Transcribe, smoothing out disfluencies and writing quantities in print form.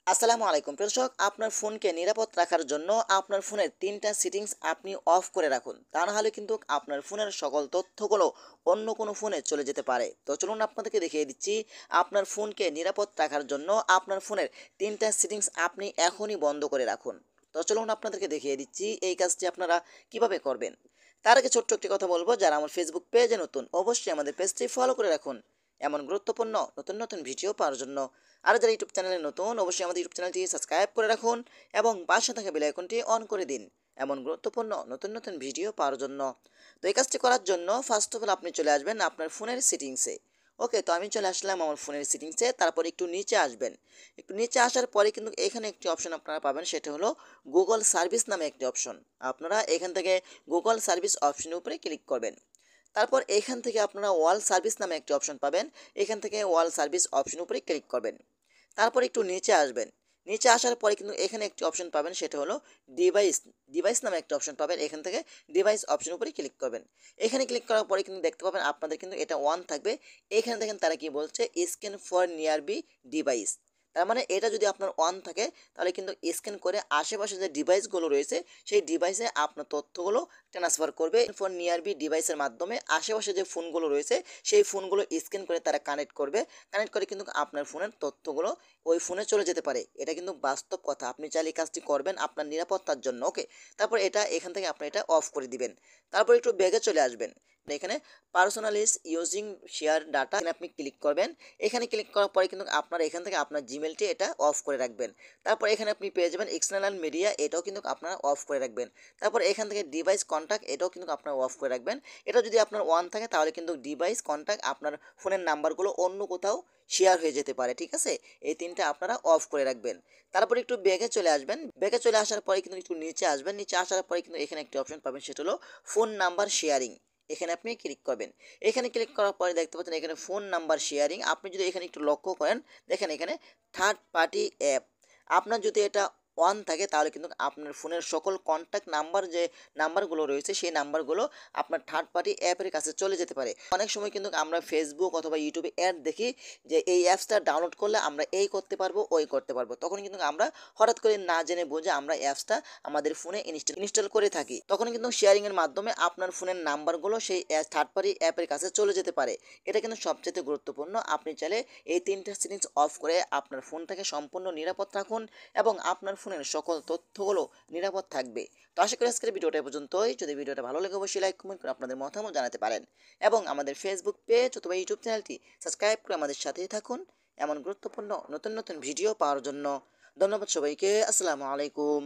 আসসালামু আলাইকুম দর্শক, আপনার ফোনকে নিরাপদ রাখার জন্য আপনার ফোনের ৩টা সেটিংস আপনি অফ করে রাখুন। তা না হলে কিন্তু আপনার ফোনের সকল তথ্যগুলো অন্য কোনো ফোনে চলে যেতে পারে। তো চলুন আপনাদেরকে দেখিয়ে দিচ্ছি আপনার ফোনকে নিরাপদ রাখার জন্য আপনার ফোনের ৩টা সেটিংস আপনি এখনই বন্ধ করে রাখুন। তো চলুন আপনাদেরকে দেখিয়ে দিচ্ছি এই কাজটি আপনারা কিভাবে করবেন। তার আগে ছোট্ট একটি কথা বলবো, যারা আমার ফেসবুক পেজে নতুন অবশ্যই আমাদের পেজটি ফলো করে রাখুন এমন গুরুত্বপূর্ণ নতুন নতুন ভিডিও পাওয়ার জন্য। আর যারা ইউটিউব চ্যানেলে নতুন অবশ্যই আমাদের ইউটিউব চ্যানেলটি সাবস্ক্রাইব করে রাখুন এবং পাশে থাকা বেল আইকনটি অন করে দিন এমন গুরুত্বপূর্ণ নতুন নতুন ভিডিও পাওয়ার জন্য। তো এই কাজটি করার জন্য ফার্স্ট অফ অল আপনি চলে আসবেন আপনার ফোনের সেটিংসে। ওকে, তো আমি চলে আসলাম আমার ফোনের সেটিংসে, তারপর একটু নিচে আসবেন। একটু নিচে আসার পরে কিন্তু এখানে একটি অপশন আপনারা পাবেন, সেটা হলো গুগল সার্ভিস নামে একটি অপশন। আপনারা এখান থেকে গুগল সার্ভিস অপশনের উপরে ক্লিক করবেন। তারপর এখান থেকে আপনারা ওয়াল সার্ভিস নামে একটি অপশন পাবেন। এখান থেকে ওয়াল সার্ভিস অপশন উপরে ক্লিক করবেন। তারপর একটু নিচে আসবেন। নিচে আসার পরে কিন্তু এখানে একটি অপশন পাবেন, সেটা হলো ডিভাইস। ডিভাইস নামে একটা অপশন পাবেন, এখান থেকে ডিভাইস অপশন উপরে ক্লিক করবেন। এখানে ক্লিক করার পরে কিন্তু দেখতে পাবেন আপনাদের কিন্তু এটা ওয়ান থাকবে। এখানে দেখেন তারা কি বলছে, scan for nearby device. তার মানে এটা যদি আপনার অন থাকে তাহলে কিন্তু স্ক্যান করে আশেপাশে যে ডিভাইসগুলো রয়েছে সেই ডিভাইসে আপনার তথ্যগুলো ট্রান্সফার করবে। ফোন নিয়ার বি ডিভাইসের মাধ্যমে আশেপাশে যে ফোনগুলো রয়েছে সেই ফোনগুলো স্ক্যান করে তারা কানেক্ট করবে। কানেক্ট করে কিন্তু আপনার ফোনের তথ্যগুলো ওই ফোনে চলে যেতে পারে। এটা কিন্তু বাস্তব কথা, আপনি চাইলে এই কাজটি করবেন আপনার নিরাপত্তার জন্য। ওকে, তারপর এটা এখান থেকে আপনি এটা অফ করে দিবেন। তারপর একটু ব্যাগে চলে আসবেন। এখানে personal is using share data আপনি ক্লিক করবেন। এখানে ক্লিক করার পরে কিন্তু আপনার এখান থেকে আপনার জিমেলটি এটা অফ করে রাখবেন। তারপর এখানে আপনি পেয়ে যাবেন এক্সটার্নাল মিডিয়া, এটাও কিন্তু আপনারা অফ করে রাখবেন। তারপর এখান থেকে ডিভাইস কন্ট্যাক্ট, এটাও কিন্তু আপনারা অফ করে রাখবেন। এটা যদি আপনার অন থাকে তাহলে কিন্তু ডিভাইস কন্ট্যাক্ট আপনার ফোনের নাম্বারগুলো অন্য কোথাও শেয়ার হয়ে যেতে পারে। ঠিক আছে, এই তিনটা আপনারা অফ করে রাখবেন। তারপর একটু ব্যাগে চলে আসবেন। ব্যাগে চলে আসার পরে কিন্তু একটু নিচে আসবেন। নিচে আসার পরে কিন্তু এখানে একটি অপশন পাবেন, সেটা হলো ফোন নাম্বার শেয়ারিং। এখানে আপনি ক্লিক করবেন। এখানে ক্লিক করার পরে দেখতে পাচ্ছেন এখানে ফোন নাম্বার শেয়ারিং। আপনি যদি এখানে একটু লক্ষ্য করেন, দেখেন এখানে থার্ড পার্টি অ্যাপ। আপনার যদি এটা অন থাকে তাহলে কিন্তু আপনার ফোনের সকল কন্ট্যাক্ট নাম্বার যে নাম্বারগুলো রয়েছে সেই নাম্বারগুলো আপনার থার্ড পার্টি অ্যাপের কাছে চলে যেতে পারে। অনেক সময় কিন্তু আমরা ফেসবুক অথবা ইউটিউবে অ্যাড দেখি যে এই অ্যাপসটা ডাউনলোড করলে আমরা এই করতে পারবো ওই করতে পারবো, তখন কিন্তু আমরা হঠাৎ করে না জেনে বুঝে আমরা অ্যাপসটা আমাদের ফোনে ইনস্টল করে থাকি। তখন কিন্তু শেয়ারিংয়ের মাধ্যমে আপনার ফোনের নাম্বারগুলো সেই থার্ড পার্টি অ্যাপের কাছে চলে যেতে পারে। এটা কিন্তু সবচেয়ে গুরুত্বপূর্ণ। আপনি চাইলে এই তিনটা সেটিংস অফ করে আপনার ফোনটাকে সম্পূর্ণ নিরাপদ রাখুন এবং আপনার ফোনের সকল তথ্যগুলো নিরাপদ থাকবে। তো আশা করি আজকের ভিডিওটা এই পর্যন্তই। যদি ভিডিওটা ভালো লাগে অবশ্যই লাইক কমেন্ট করে আপনাদের মতামত জানাতে পারেন এবং আমাদের ফেসবুক পেজ অথবা ইউটিউব চ্যানেলটি সাবস্ক্রাইব করে আমাদের সাথেই থাকুন এমন গুরুত্বপূর্ণ নতুন নতুন ভিডিও পাওয়ার জন্য। ধন্যবাদ সবাইকে। আসসালামু আলাইকুম।